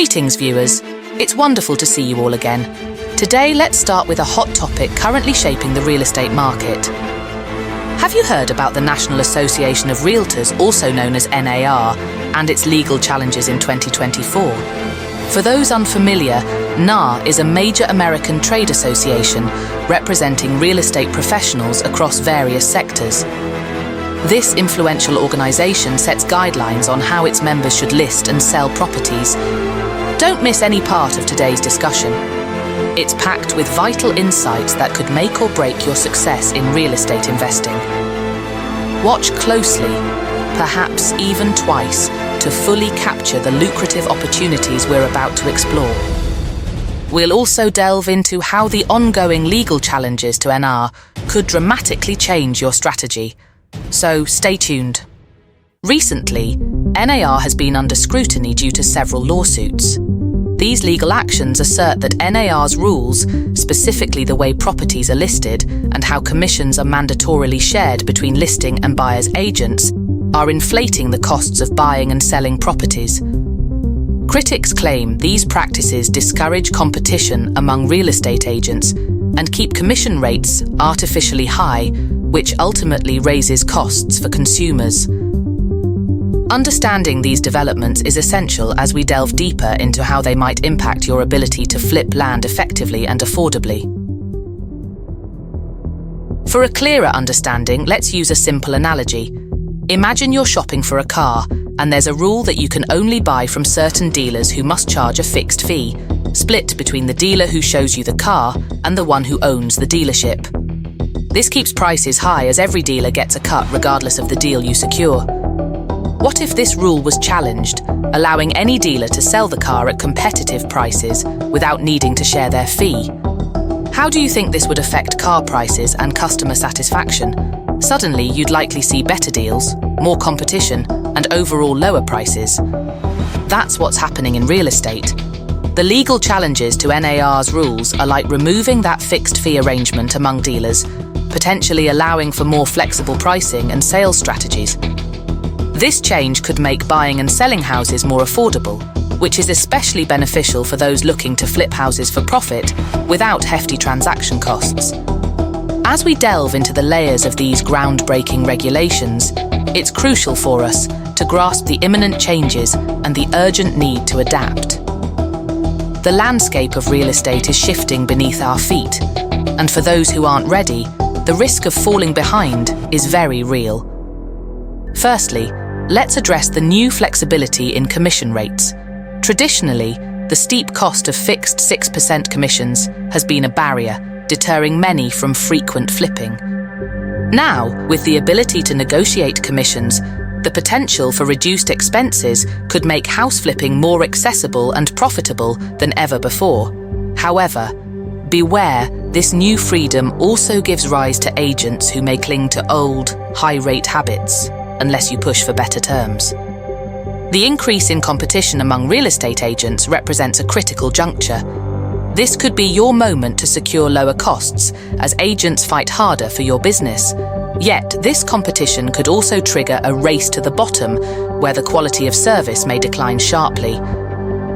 Greetings, viewers. It's wonderful to see you all again. Today, let's start with a hot topic currently shaping the real estate market. Have you heard about the National Association of Realtors, also known as NAR, and its legal challenges in 2024? For those unfamiliar, NAR is a major American trade association representing real estate professionals across various sectors. This influential organization sets guidelines on how its members should list and sell properties. Don't miss any part of today's discussion. It's packed with vital insights that could make or break your success in real estate investing. Watch closely, perhaps even twice, to fully capture the lucrative opportunities we're about to explore. We'll also delve into how the ongoing legal challenges to NAR could dramatically change your strategy. So stay tuned. Recently, NAR has been under scrutiny due to several lawsuits. These legal actions assert that NAR's rules, specifically the way properties are listed and how commissions are mandatorily shared between listing and buyer's agents, are inflating the costs of buying and selling properties. Critics claim these practices discourage competition among real estate agents and keep commission rates artificially high, which ultimately raises costs for consumers. Understanding these developments is essential as we delve deeper into how they might impact your ability to flip land effectively and affordably. For a clearer understanding, let's use a simple analogy. Imagine you're shopping for a car, and there's a rule that you can only buy from certain dealers who must charge a fixed fee, split between the dealer who shows you the car and the one who owns the dealership. This keeps prices high as every dealer gets a cut regardless of the deal you secure. What if this rule was challenged, allowing any dealer to sell the car at competitive prices without needing to share their fee? How do you think this would affect car prices and customer satisfaction? Suddenly, you'd likely see better deals, more competition, and overall lower prices. That's what's happening in real estate. The legal challenges to NAR's rules are like removing that fixed fee arrangement among dealers, potentially allowing for more flexible pricing and sales strategies. This change could make buying and selling houses more affordable, which is especially beneficial for those looking to flip houses for profit without hefty transaction costs. As we delve into the layers of these groundbreaking regulations, it's crucial for us to grasp the imminent changes and the urgent need to adapt. The landscape of real estate is shifting beneath our feet, and for those who aren't ready, the risk of falling behind is very real. Firstly, let's address the new flexibility in commission rates. Traditionally, the steep cost of fixed 6% commissions has been a barrier, deterring many from frequent flipping. Now, with the ability to negotiate commissions, the potential for reduced expenses could make house flipping more accessible and profitable than ever before. However, beware, this new freedom also gives rise to agents who may cling to old, high-rate habits, unless you push for better terms. The increase in competition among real estate agents represents a critical juncture. This could be your moment to secure lower costs, as agents fight harder for your business. Yet, this competition could also trigger a race to the bottom, where the quality of service may decline sharply.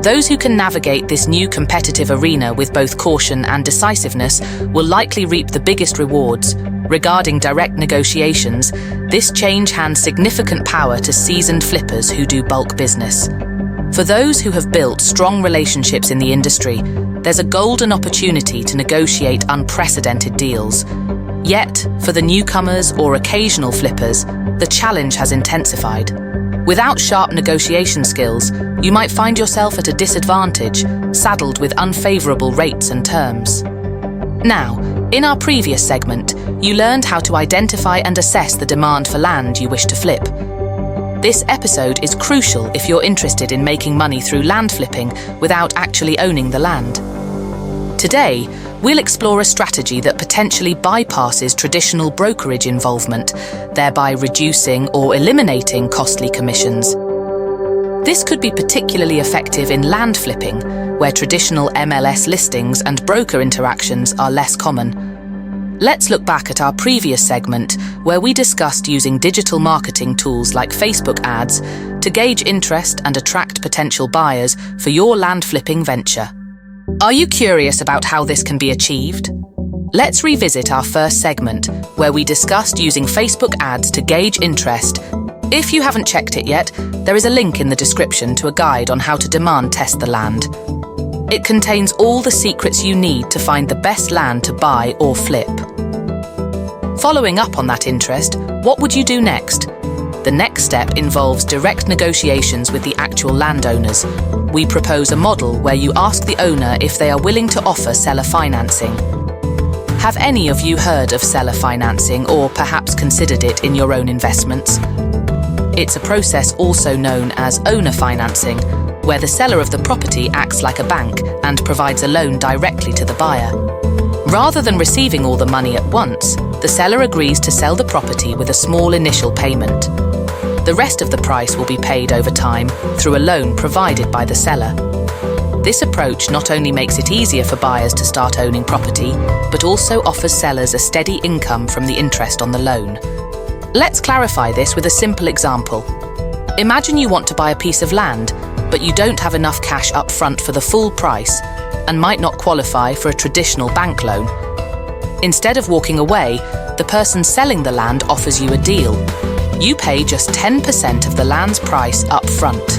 Those who can navigate this new competitive arena with both caution and decisiveness will likely reap the biggest rewards. Regarding direct negotiations, this change hands significant power to seasoned flippers who do bulk business. For those who have built strong relationships in the industry, there's a golden opportunity to negotiate unprecedented deals. Yet, for the newcomers or occasional flippers, the challenge has intensified. Without sharp negotiation skills, you might find yourself at a disadvantage, saddled with unfavorable rates and terms. Now, in our previous segment, you learned how to identify and assess the demand for land you wish to flip. This episode is crucial if you're interested in making money through land flipping without actually owning the land. Today, we'll explore a strategy that potentially bypasses traditional brokerage involvement, thereby reducing or eliminating costly commissions. This could be particularly effective in land flipping, where traditional MLS listings and broker interactions are less common. Let's look back at our previous segment where we discussed using digital marketing tools like Facebook ads to gauge interest and attract potential buyers for your land flipping venture. Are you curious about how this can be achieved? Let's revisit our first segment where we discussed using Facebook ads to gauge interest. If you haven't checked it yet, there is a link in the description to a guide on how to demand test the land. It contains all the secrets you need to find the best land to buy or flip. Following up on that interest, what would you do next? The next step involves direct negotiations with the actual landowners. We propose a model where you ask the owner if they are willing to offer seller financing. Have any of you heard of seller financing or perhaps considered it in your own investments? It's a process also known as owner financing, where the seller of the property acts like a bank and provides a loan directly to the buyer. Rather than receiving all the money at once, the seller agrees to sell the property with a small initial payment. The rest of the price will be paid over time through a loan provided by the seller. This approach not only makes it easier for buyers to start owning property, but also offers sellers a steady income from the interest on the loan. Let's clarify this with a simple example. Imagine you want to buy a piece of land, but you don't have enough cash up front for the full price and might not qualify for a traditional bank loan. Instead of walking away, the person selling the land offers you a deal. You pay just 10% of the land's price up front.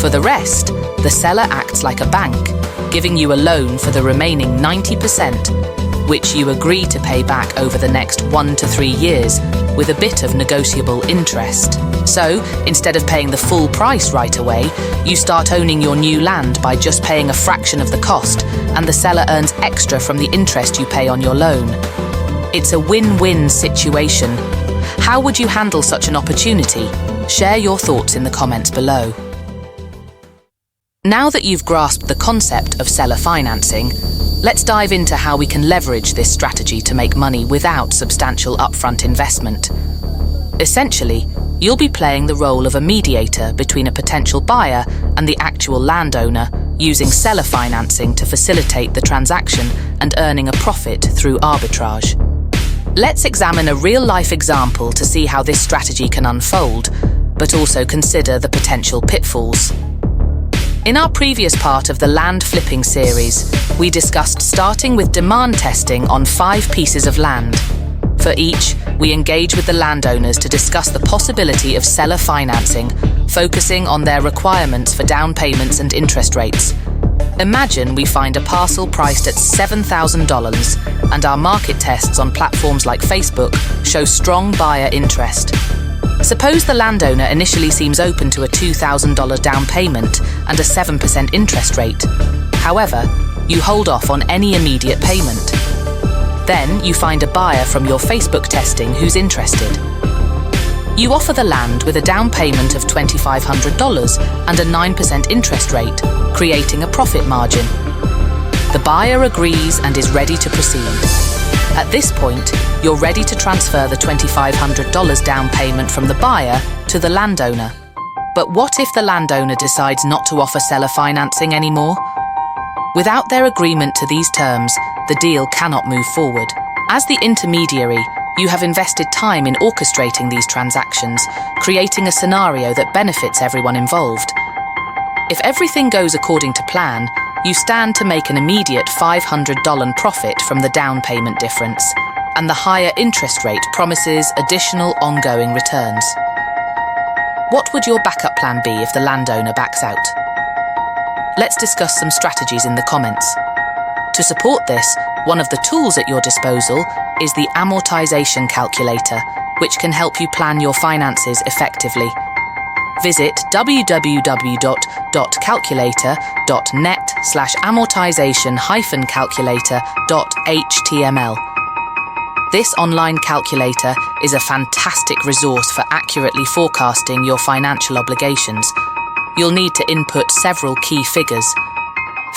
For the rest, the seller acts like a bank, giving you a loan for the remaining 90%, which you agree to pay back over the next 1 to 3 years with a bit of negotiable interest. So, instead of paying the full price right away, you start owning your new land by just paying a fraction of the cost, and the seller earns extra from the interest you pay on your loan. It's a win-win situation. How would you handle such an opportunity? Share your thoughts in the comments below. Now that you've grasped the concept of seller financing, let's dive into how we can leverage this strategy to make money without substantial upfront investment. Essentially, you'll be playing the role of a mediator between a potential buyer and the actual landowner, using seller financing to facilitate the transaction and earning a profit through arbitrage. Let's examine a real-life example to see how this strategy can unfold, but also consider the potential pitfalls. In our previous part of the land flipping series, we discussed starting with demand testing on 5 pieces of land. For each, we engage with the landowners to discuss the possibility of seller financing, focusing on their requirements for down payments and interest rates. Imagine we find a parcel priced at $7,000 and our market tests on platforms like Facebook show strong buyer interest. Suppose the landowner initially seems open to a $2,000 down payment and a 7% interest rate. However, you hold off on any immediate payment. Then you find a buyer from your Facebook testing who's interested. You offer the land with a down payment of $2,500 and a 9% interest rate, creating a profit margin. The buyer agrees and is ready to proceed. At this point, you're ready to transfer the $2,500 down payment from the buyer to the landowner. But what if the landowner decides not to offer seller financing anymore? Without their agreement to these terms, the deal cannot move forward. As the intermediary, you have invested time in orchestrating these transactions, creating a scenario that benefits everyone involved. If everything goes according to plan, you stand to make an immediate $500 profit from the down payment difference, and the higher interest rate promises additional ongoing returns. What would your backup plan be if the landowner backs out? Let's discuss some strategies in the comments. To support this, one of the tools at your disposal is the amortization calculator, which can help you plan your finances effectively. Visit www.calculator.net/amortization-calculator.html. This online calculator is a fantastic resource for accurately forecasting your financial obligations. You'll need to input several key figures.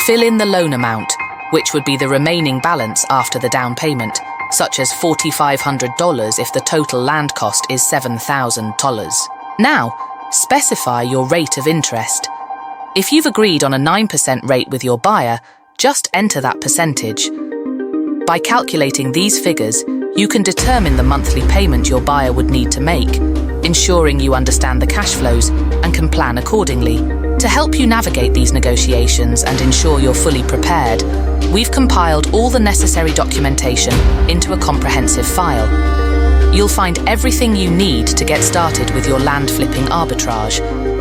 Fill in the loan amount, which would be the remaining balance after the down payment, such as $4,500 if the total land cost is $7,000. Now, specify your rate of interest. If you've agreed on a 9% rate with your buyer, just enter that percentage. By calculating these figures, you can determine the monthly payment your buyer would need to make, ensuring you understand the cash flows and can plan accordingly. To help you navigate these negotiations and ensure you're fully prepared, we've compiled all the necessary documentation into a comprehensive file. You'll find everything you need to get started with your land flipping arbitrage.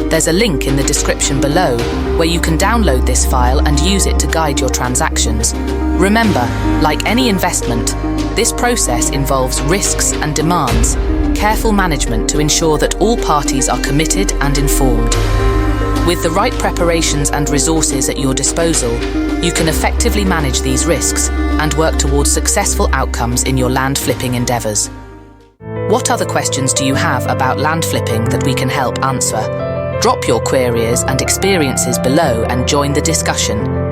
There's a link in the description below where you can download this file and use it to guide your transactions. Remember, like any investment, this process involves risks and demands careful management to ensure that all parties are committed and informed. With the right preparations and resources at your disposal, you can effectively manage these risks and work towards successful outcomes in your land flipping endeavours. What other questions do you have about land flipping that we can help answer? Drop your queries and experiences below and join the discussion.